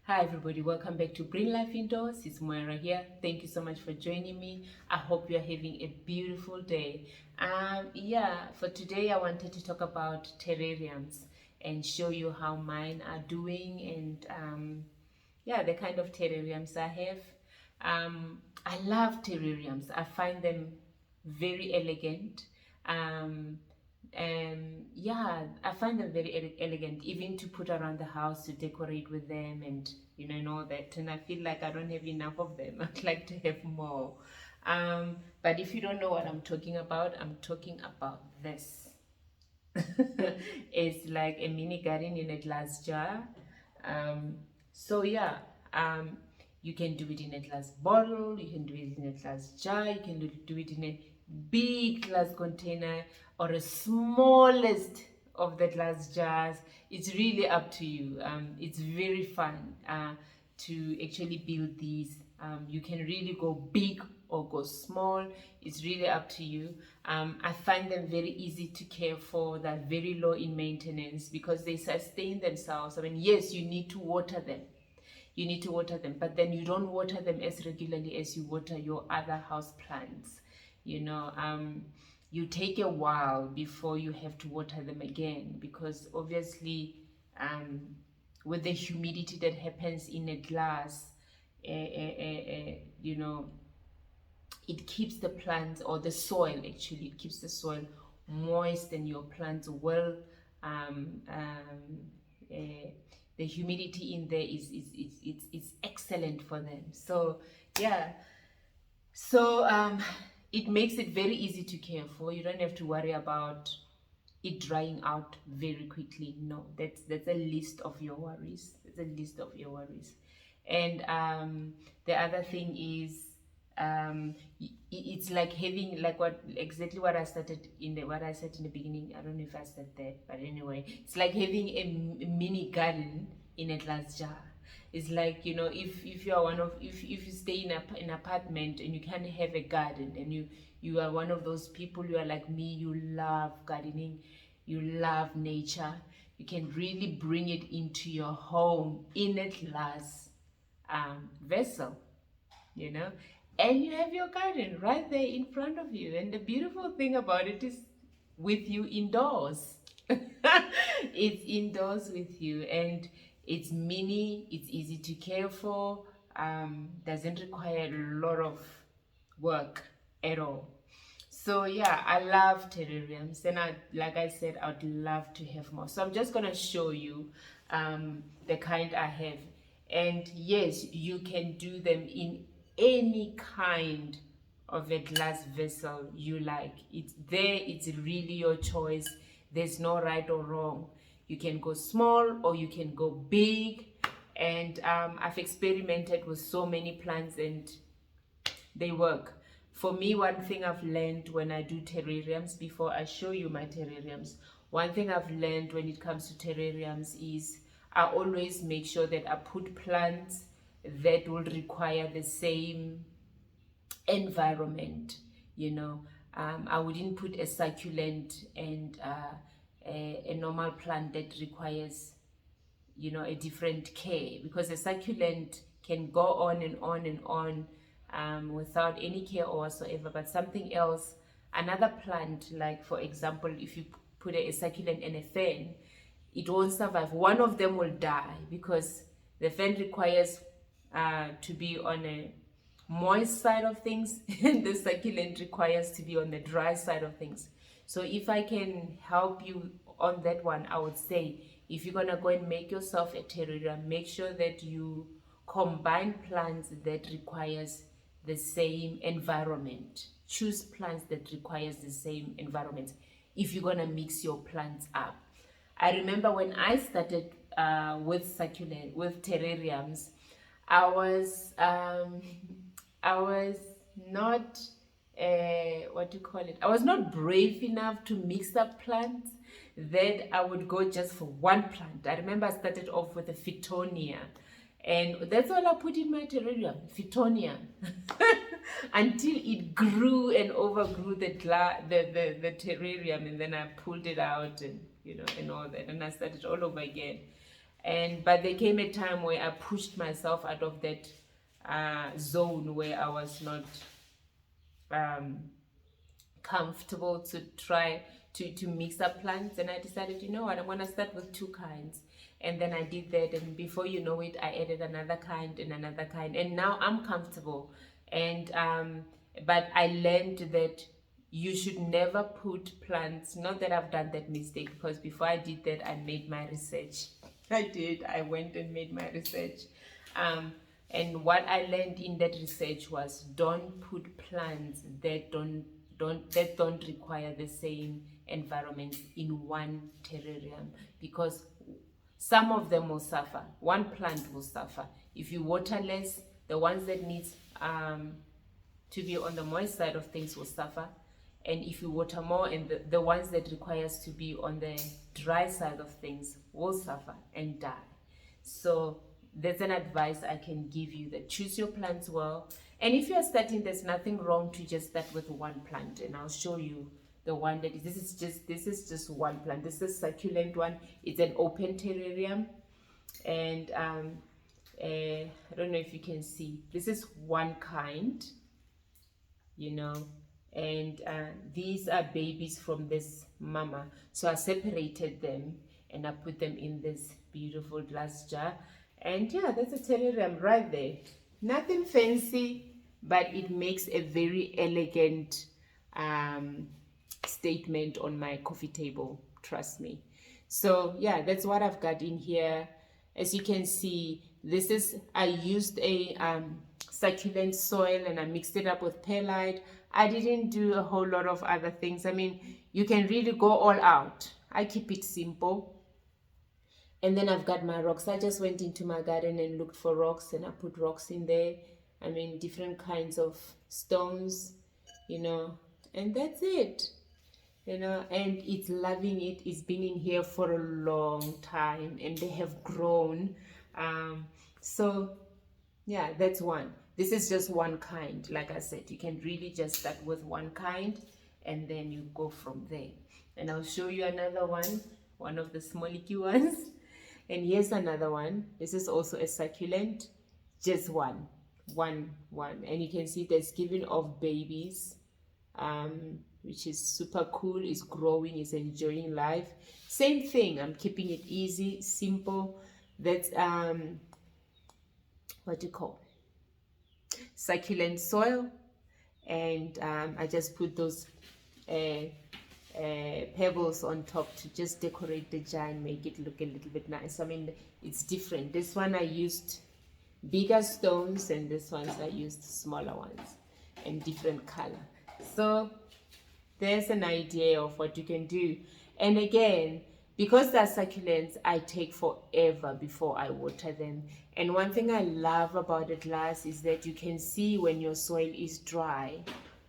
Hi everybody, welcome back to Green Life Indoors. It's Moira here. Thank you so much for joining me. I hope you're having a beautiful day. For today I wanted to talk about terrariums and show you how mine are doing and the kind of terrariums I have. I love terrariums. I find them very elegant. Um, I find them very elegant, even to put around the house to decorate with them, and all that. And I feel like I don't have enough of them. I'd like to have more. But if you don't know what I'm talking about, I'm talking about this. It's like a mini garden in a glass jar. Um, so yeah, um, you can do it in a glass bottle, you can do it in a glass jar, you can do it in a big glass container or a smallest of the glass jars. It's really up to you. It's very fun to actually build these. You can really go big or go small. It's really up to you. I find them very easy to care for. They're very low in maintenance because they sustain themselves. I mean, yes, you need to water them. You need to water them, but then you don't water them as regularly as you water your other house plants. You take a while before you have to water them again because obviously, um, with the humidity that happens in a glass, uh, uh, uh, uh, you know, it keeps the plants, or the soil actually, it keeps the soil moist and your plants well. um, um, uh, the humidity in there is excellent for them. So yeah, so it makes it very easy to care for. You don't have to worry about it drying out very quickly. No, that's a list of your worries. It's a list of your worries. And the other thing is, it's like having, like, what I started in the what I said in the beginning. I don't know if I said that, but anyway, it's like having a mini garden in a glass jar. It's like, if you are if you stay in an apartment and you can't have a garden, and you are one of those people, you are like me, you love gardening, you love nature, you can really bring it into your home in a glass vessel, you know and you have your garden right there in front of you. And the beautiful thing about it is, with you indoors. It's indoors with you, and it's mini, it's easy to care for, doesn't require a lot of work at all. So yeah, I love terrariums, and like I said, I'd love to have more. So I'm just gonna show you the kind I have. And yes, you can do them in any kind of a glass vessel you like. It's there, it's really your choice. There's no right or wrong. You can go small or you can go big. And I've experimented with so many plants and they work. For me, one thing I've learned when I do terrariums, before I show you my terrariums, one thing I've learned when it comes to terrariums is I always make sure that I put plants that will require the same environment. I wouldn't put a succulent and a normal plant that requires a different care, because a succulent can go on and on and on without any care or whatsoever. But something else, another plant, like for example, if you put a succulent and a fern, it won't survive. One of them will die because the fern requires to be on a moist side of things and the succulent requires to be on the dry side of things. So if I can help you on that one, I would say, if you're gonna go and make yourself a terrarium, make sure that you combine plants that requires the same environment. Choose plants that requires the same environment if you're gonna mix your plants up. I remember when I started with terrariums, I was I was not what do you call it? I was not brave enough to mix up plants. That I would go just for one plant. I remember I started off with a Fittonia, and that's all I put in my terrarium, Fittonia, until it grew and overgrew the terrarium, and then I pulled it out, and and all that, and I started all over again. But there came a time where I pushed myself out of that zone where I was not comfortable to try to mix up plants, and I decided, you know what, I'm gonna start with 2 kinds. And then I did that, and before you know it, I added another kind and another kind, and now I'm comfortable. And but I learned that you should never put plants, not that I've done that mistake, because before I did that, I made my research. I went and made my research. And what I learned in that research was, don't put plants that don't require the same environment in one terrarium, because some of them will suffer. One plant will suffer if you water less. The ones that needs to be on the moist side of things will suffer, and if you water more, and the ones that requires to be on the dry side of things will suffer and die. So that's an advice I can give you, that choose your plants well. And if you're starting, there's nothing wrong to just start with one plant, and I'll show you the one that is, this is just one plant. This is succulent one. It's an open terrarium, and I don't know if you can see, this is one kind, you know, and these are babies from this mama. So I separated them and I put them in this beautiful glass jar. And yeah, that's a terrarium right there. Nothing fancy, but it makes a very elegant statement on my coffee table, trust me. So yeah, that's what I've got in here. As you can see, this is, I used a succulent soil and I mixed it up with perlite. I didn't do a whole lot of other things. I mean, you can really go all out. I keep it simple. And then I've got my rocks. I just went into my garden and looked for rocks, and I put rocks in there. I mean, different kinds of stones, you know, and that's it. You know, and it's loving it. It's been in here for a long time, and they have grown. So yeah, that's one. This is just one kind. Like I said, you can really just start with one kind, and then you go from there. And I'll show you another one of the smallicky ones. And here's another one. This is also a succulent, just one. And you can see that's giving off babies, which is super cool. It's growing, it's enjoying life. Same thing, I'm keeping it easy, simple. That's what do you call, succulent soil. And I just put those pebbles on top to just decorate the jar and make it look a little bit nice. I mean, it's different. This one I used bigger stones, and this ones I used smaller ones and different color. So there's an idea of what you can do. And again, because they're succulents, I take forever before I water them. And one thing I love about the glass is that you can see when your soil is dry.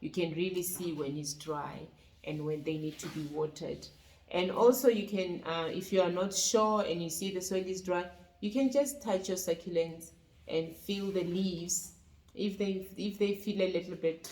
You can really see when it's dry and when they need to be watered. And also you can, if you are not sure and you see the soil is dry, you can just touch your succulents and feel the leaves. If they feel a little bit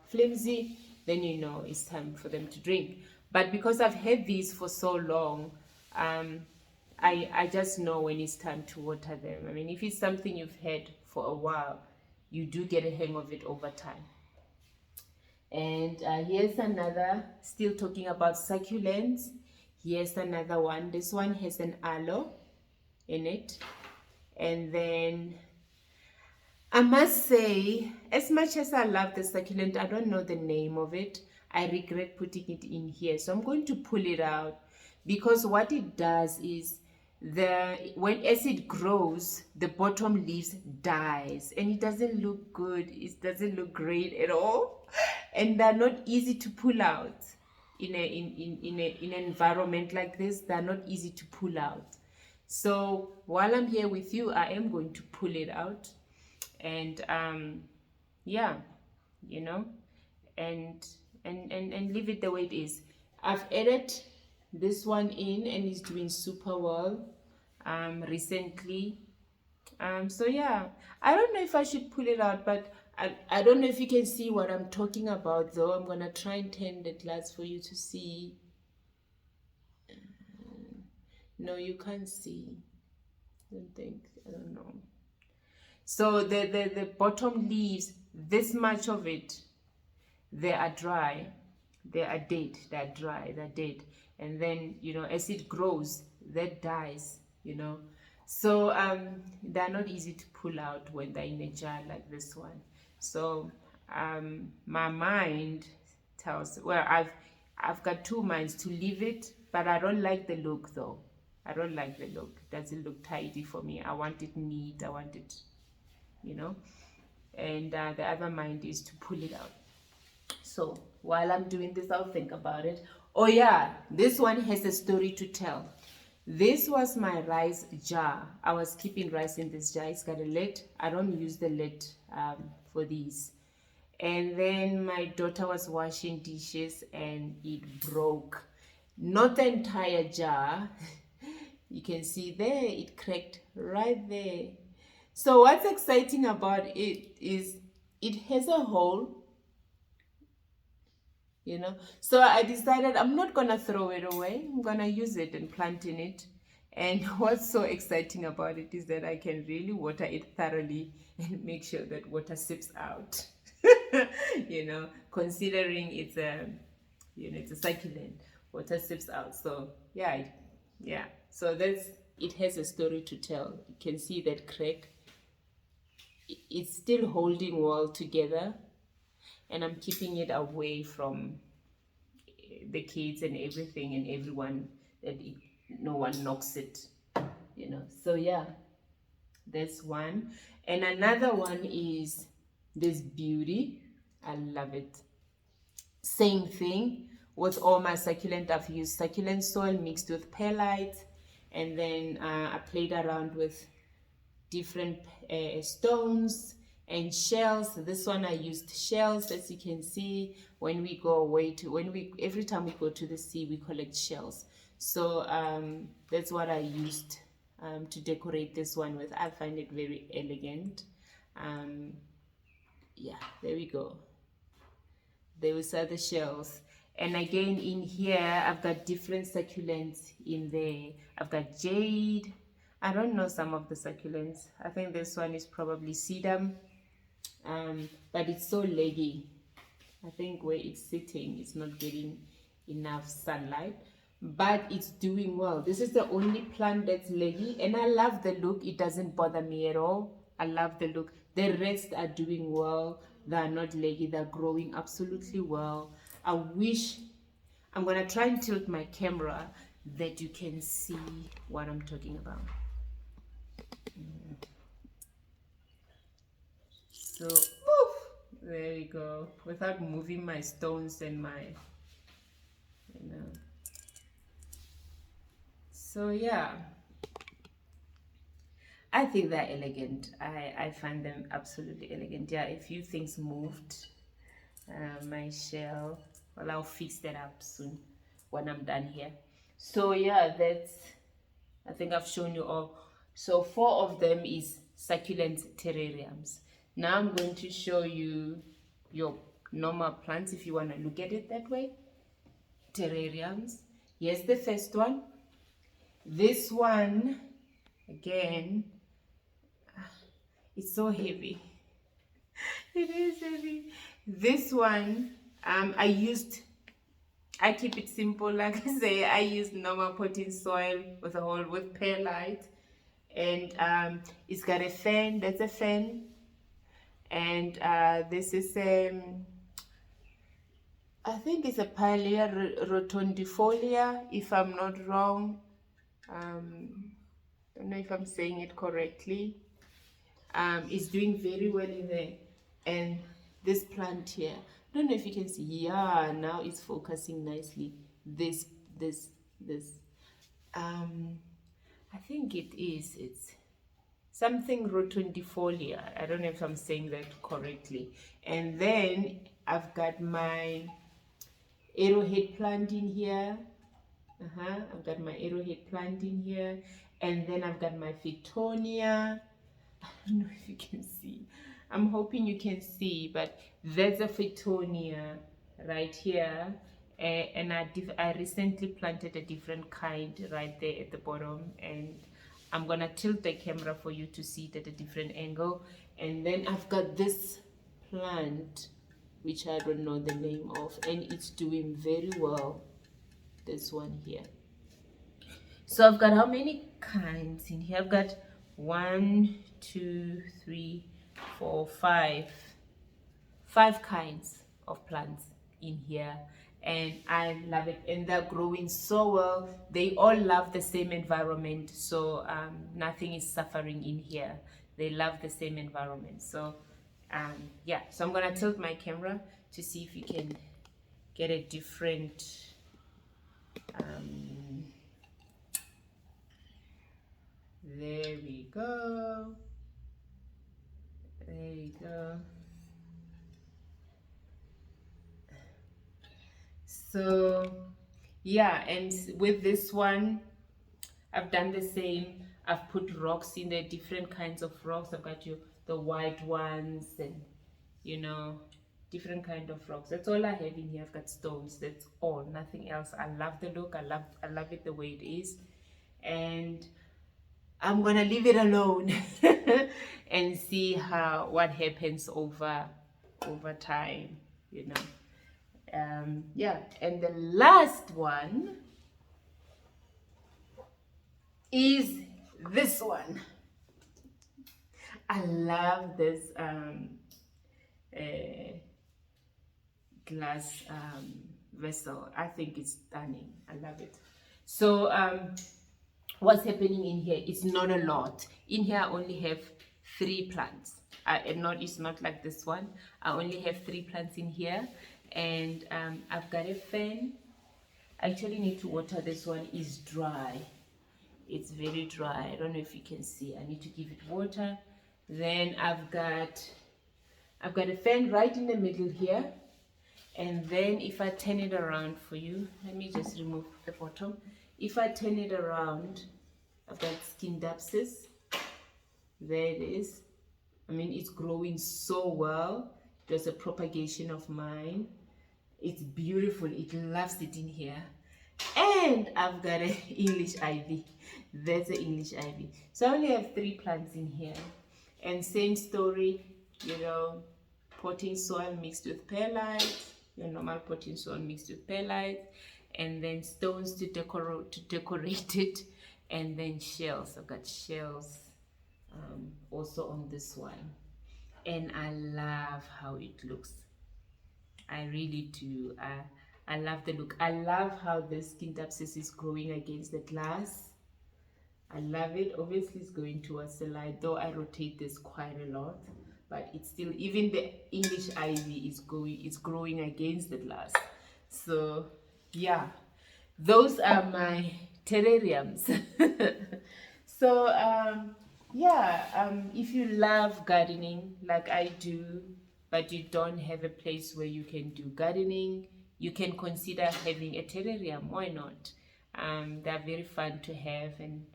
flimsy, then you know it's time for them to drink. But because I've had these for so long, I just know when it's time to water them. I mean, if it's something you've had for a while, you do get a hang of it over time. And here's another, still talking about succulents. Here's another one. This one has an aloe in it. And then I must say, as much as I love the succulent, I don't know the name of it. I regret putting it in here. So I'm going to pull it out, because what it does is, as it grows, the bottom leaves dies, and it doesn't look good. It doesn't look great at all. And they're not easy to pull out in an environment like this. They're not easy to pull out. So while I'm here with you, I am going to pull it out. And yeah, you know, and leave it the way it is. I've added this one in, and it's doing super well recently. So yeah, I don't know if I should pull it out, but I don't know if you can see what I'm talking about, though. I'm gonna try and turn the glass for you to see. No, you can't see. I don't think. I don't know. So the bottom leaves, this much of it, they are dry, they are dead, they're dry, they're dead. And then, you know, as it grows, that dies, you know. So they're not easy to pull out when they're in a jar like this one. So my mind tells, well, I've got two minds to leave it, but I don't like the look though. I don't like the look. It doesn't look tidy for me. I want it neat. I want it, you know. And the other mind is to pull it out. So while I'm doing this, I'll think about it. Oh yeah, this one has a story to tell. This was my rice jar. I was keeping rice in this jar. It's got a lid. I don't use the lid for these. And then my daughter was washing dishes and it broke. Not the entire jar. You can see there, it cracked right there. So what's exciting about it is it has a hole, you know. So I decided I'm not gonna throw it away. I'm gonna use it and plant in it. And what's so exciting about it is that I can really water it thoroughly and make sure that water seeps out. You know, considering it's a, you know, it's a succulent, water seeps out. So yeah, yeah. So that's, it has a story to tell. You can see that crack. It's still holding well together, and I'm keeping it away from the kids and everything and everyone, that no one knocks it, you know. So yeah, that's one. And another one is this beauty. I love it. Same thing with all my succulent. I've used succulent soil mixed with perlite, and then I played around with different stones and shells. This one I used shells, as you can see. When we go away to, every time we go to the sea, we collect shells. So that's what I used to decorate this one with. I find it very elegant. Yeah, there we go. Those are the shells. And again, in here, I've got different succulents in there. I've got jade. I don't know some of the succulents. I think this one is probably sedum, but it's so leggy. I think where it's sitting, it's not getting enough sunlight, but it's doing well. This is the only plant that's leggy, and I love the look. It doesn't bother me at all. I love the look. The rest are doing well. They're not leggy. They're growing absolutely well. I wish, I'm gonna try and tilt my camera that you can see what I'm talking about. So, oof, there we go. Without moving my stones and my, you know. So yeah, I think they're elegant. I find them absolutely elegant. Yeah, a few things moved. My shell. Well, I'll fix that up soon when I'm done here. So yeah, that's, I think I've shown you all. So 4 of them is succulent terrariums. Now I'm going to show you your normal plants if you want to look at it that way. Terrariums. Here's the first one. This one, again, it's so heavy. It is heavy. This one, I keep it simple, like I say. I use normal potting soil with a hole with perlite, and it's got a fan. That's a fan, and this is I think it's a Pilea rotundifolia, if I'm not wrong. Don't know if I'm saying it correctly. It's doing very well in there. And this plant here, I don't know if you can see. Yeah, now it's focusing nicely. This. I think it's something rotundifolia. I don't know if I'm saying that correctly. And then I've got my arrowhead plant in here. I've got my arrowhead plant in here. And then I've got my Fittonia. I don't know if you can see. I'm hoping you can see, but there's a Fittonia right here. and I recently planted a different kind right there at the bottom, and I'm gonna tilt the camera for you to see it at a different angle. And then I've got this plant which I don't know the name of, and it's doing very well, this one here. So I've got how many kinds in here? I've got 1, 2, 3, 4, 5 kinds of plants in here, and I love it, and they're growing so well. They all love the same environment, so nothing is suffering in here. They love the same environment. So yeah, so I'm gonna tilt my camera to see if you can get a different there we go. There you go. So yeah, and with this one I've done the same. I've put rocks in there, different kinds of rocks. I've got the white ones, and different kind of rocks. That's all I have in here. I've got stones. That's all, nothing else. I love the look. I love it the way it is, and I'm gonna leave it alone and see what happens over time, yeah. And the last one is this one. I love this glass vessel. I think it's stunning. I love it. So what's happening in here? It's not a lot. In here I only have 3 plants. It's not like this one. I only have 3 plants in here, and I've got a fan. I actually need to water this one. Is dry. It's very dry. I don't know if you can see. I need to give it water. Then I've got a fan right in the middle here, and then if I turn it around for you, let me just remove the bottom. If I turn it around, I've got Scindapsus. There it is. I mean, it's growing so well. There's a propagation of mine. It's beautiful. It loves it in here. And I've got an English ivy. That's an English ivy. So I only have 3 plants in here. And same story, potting soil mixed with perlite, your normal potting soil mixed with perlite, and then stones to decorate it, and then shells. I've got shells also on this one, and I love how it looks. I really do. I love the look. I love how the Scindapsus is growing against the glass. I love it. Obviously it's going towards the light, though I rotate this quite a lot, but it's still, even the English ivy is growing against the glass. So yeah, those are my terrariums. So yeah, if you love gardening like I do, but you don't have a place where you can do gardening, you can consider having a terrarium. Why not? They're very fun to have, and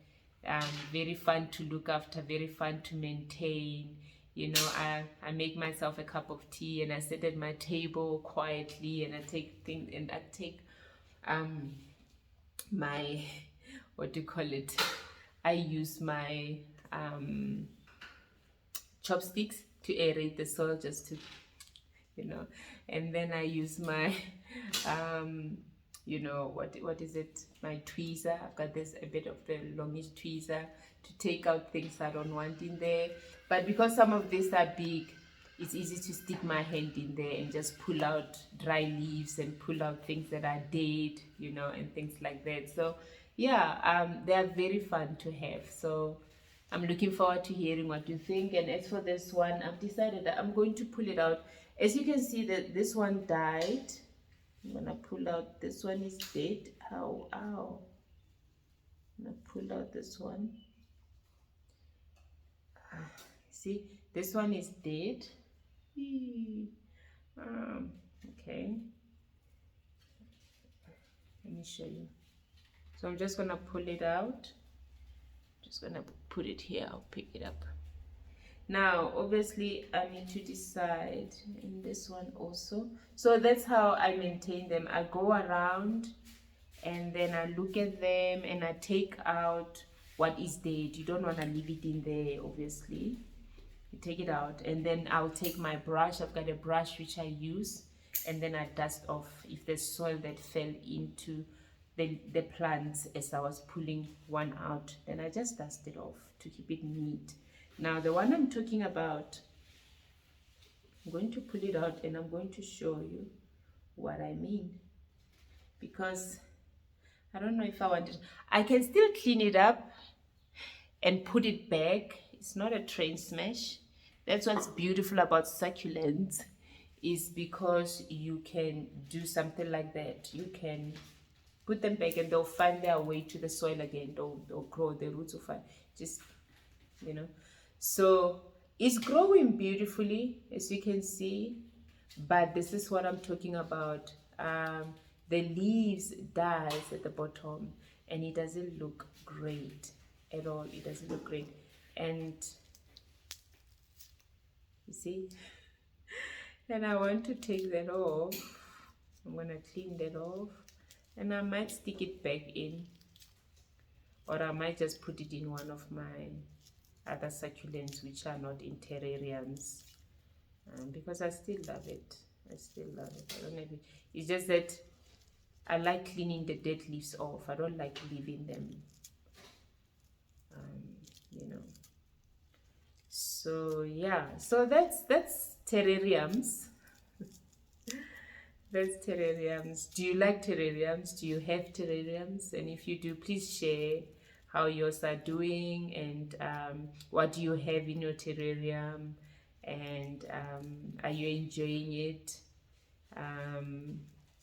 very fun to look after, very fun to maintain. I make myself a cup of tea, and I sit at my table quietly, and I take my, what do you call it? I use my chopsticks to aerate the soil, just to, and then I use my what is it, my tweezer. I've got a bit of the longish tweezer to take out things I don't want in there. But because some of these are big, it's easy to stick my hand in there and just pull out dry leaves and pull out things that are dead, and things like that. So yeah, they are very fun to have. So I'm looking forward to hearing what you think. And as for this one, I've decided that I'm going to pull it out. As you can see, that this one died. I'm gonna pull out, this one is dead. Ow. I'm gonna pull out this one. See, this one is dead. Okay, let me show you. So I'm just gonna pull it out. Just gonna put it here. I'll pick it up. Now, obviously, I need to decide in this one also. So that's how I maintain them. I go around and then I look at them and I take out what is dead. You don't want to leave it in there, obviously. You take it out, and then I'll take my brush. I've got a brush which I use, and then I dust off if there's soil that fell into the plants as I was pulling one out. Then I just dust it off to keep it neat. Now the one I'm talking about, I'm going to pull it out and I'm going to show you what I mean, because I don't know if I want it. I can still clean it up and put it back. It's not a train smash. That's what's beautiful about succulents, is because you can do something like that. You can put them back and they'll find their way to the soil again. They'll grow, the roots will find, just, you know. So it's growing beautifully, as you can see, but this is what I'm talking about. The leaves dies at the bottom and it doesn't look great at all. It doesn't look great. And you see, and I want to take that off. I'm going to clean that off, and I might stick it back in, or I might just put it in one of my other succulents which are not in terrariums, because I still love it. I still love it. I don't know if it's just that I like cleaning the dead leaves off. I don't like leaving them, you know. So yeah, so that's terrariums. That's terrariums. Do you like terrariums? Do you have terrariums? And if you do, please share how yours are doing, and what do you have in your terrarium, and are you enjoying it?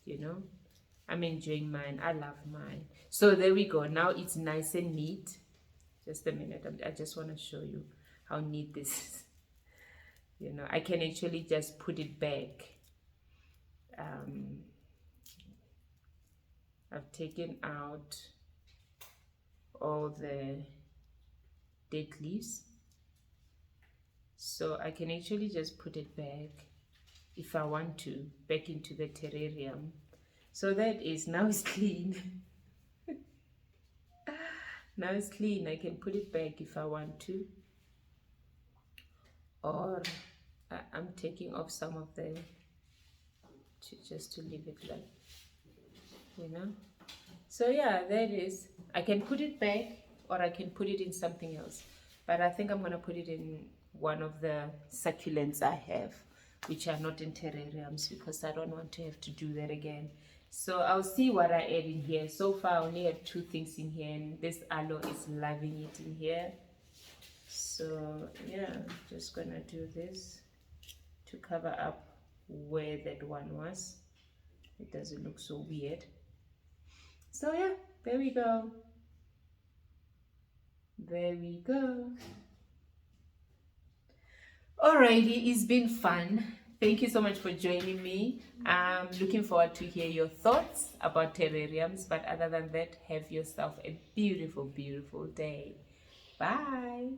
You know, I'm enjoying mine. I love mine. So there we go. Now it's nice and neat. Just a minute. I just want to show you how neat this is. You know, I can actually just put it back. I've taken out all the dead leaves, so I can actually just put it back if I want to, back into the terrarium. So that is, now it's clean. Now it's clean. I can put it back if I want to, or I'm taking off some of them just to leave it like, you know. So yeah, that is, I can put it back or I can put it in something else, but I think I'm going to put it in one of the succulents I have which are not in terrariums, because I don't want to have to do that again. So I'll see what I add in here. So far I only have 2 things in here, and this aloe is loving it in here. So yeah, just gonna do this to cover up where that one was. It doesn't look so weird. So yeah, there we go. There we go. Alrighty, it's been fun. Thank you so much for joining me. I'm looking forward to hear your thoughts about terrariums. But other than that, have yourself a beautiful, beautiful day. Bye.